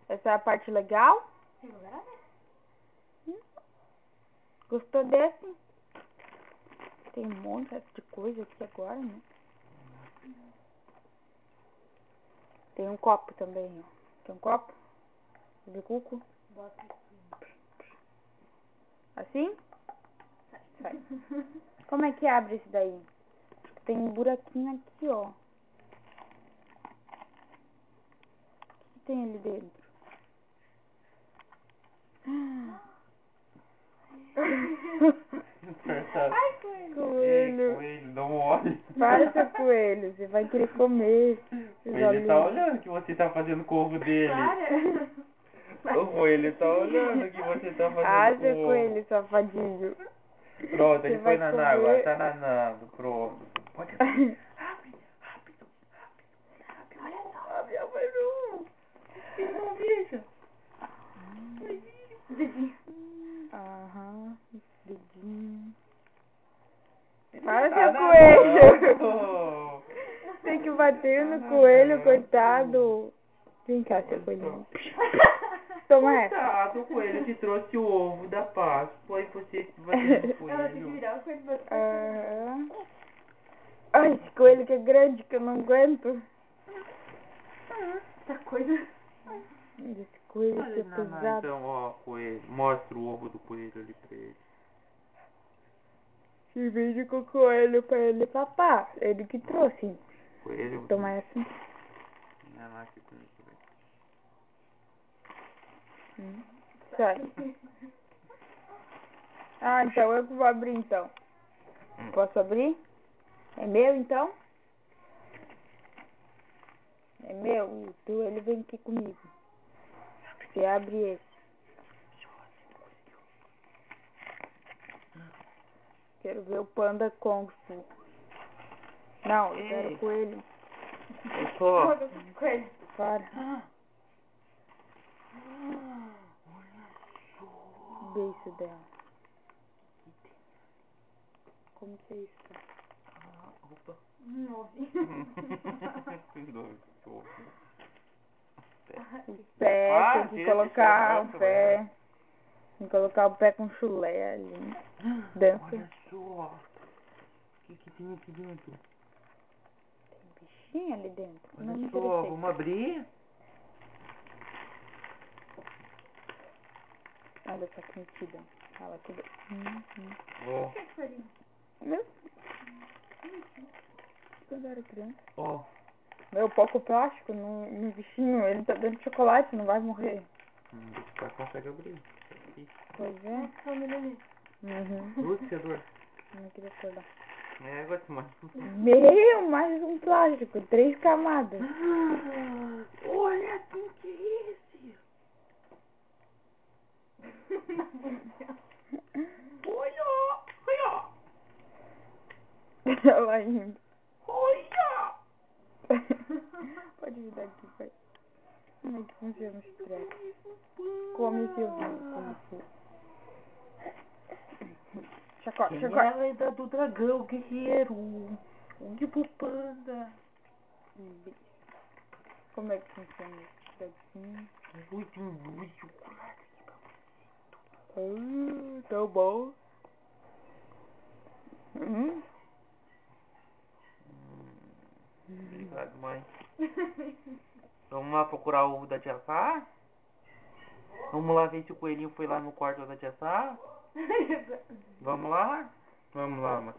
Essa é a parte legal? Gostou desse? Tem um monte de coisa aqui agora, né? Tem um copo também, ó. Tem um copo de cuco. Assim? Sai. Como é que abre esse daí? Tem um buraquinho aqui, ó. O que tem ali dentro? Ai, coelho. Coelho. Coelho, dá um olho. Para, seu coelho. Você vai querer comer. Ele tá olhando o que você tá fazendo com o ovo dele. Para. O coelho tá olhando o que você tá fazendo Ah, com seu o ovo. coelho safadinho. Pronto, ele Você foi vai na água, comer. tá nadando, pronto. Pode abrir. Rápido, rápido, rápido. Olha só. Abre a mão. Ele não veja. Dedinho. Aham, dedinho. Para, seu coelho. Tem que bater no coelho, coitado. Vem cá, seu coelhinho. Toma essa. Coitado, o coelho te trouxe o ovo da Páscoa e você bateu no coelho. Ela tem que virar o coelho pra Aham. Ai, esse coelho que é grande que eu não aguento. essa coisa. Esse coelho que é Olha, pesado. então, ó, coelho. Mostra o ovo do coelho ali pra ele. Esse vídeo com o coelho pra ele, papá. Ele que trouxe. Coelho. Toma essa. Não, não, aqui comigo, velho. Sai. Ah, então eu que vou abrir então. Posso abrir? É meu então? É meu? Tu, ele vem aqui comigo. Você abre esse. Quero ver o Panda Kung Fu. Não, eu quero o coelho. Eu só. Coelho. Para. O beijo dela. Como que é isso? Opa. Nove. O pé, tem que tira, colocar deixa o pé. Tem que colocar o pé com chulé ali. Dança. Olha só. O que tem aqui dentro? Tem bichinho ali dentro. Não me Olha só, interessei. vamos abrir? Olha essa sentida. Ela que... Ó. Meu. Quando eu era criança. Ó. Meu, pouco plástico no bichinho. Ele tá dentro de chocolate, não vai morrer. Esse cara consegue abrir. Pois é. Uhum. Luciador. Não queria acordar. É, agora tu mais. Meu, mais um plástico. 3 camadas. Olha quem que é esse? Olha! Olha! Ela indo. Olha! Pode vir daqui, pai. Como é que funciona esse treco? Come esse ovinho. Come esse. Chacota, chacota. Ela é da do dragão guerreiro. O Gibi Panda. Como é que funciona esse trequinho? Ui, tem muito chocolate aqui pra Tá bom. Obrigado, mãe. Vamos lá procurar o ovo da Tia Sá? Vamos lá ver se o coelhinho foi lá no quarto da Tia Sá? Vamos lá? Vamos lá, mãe.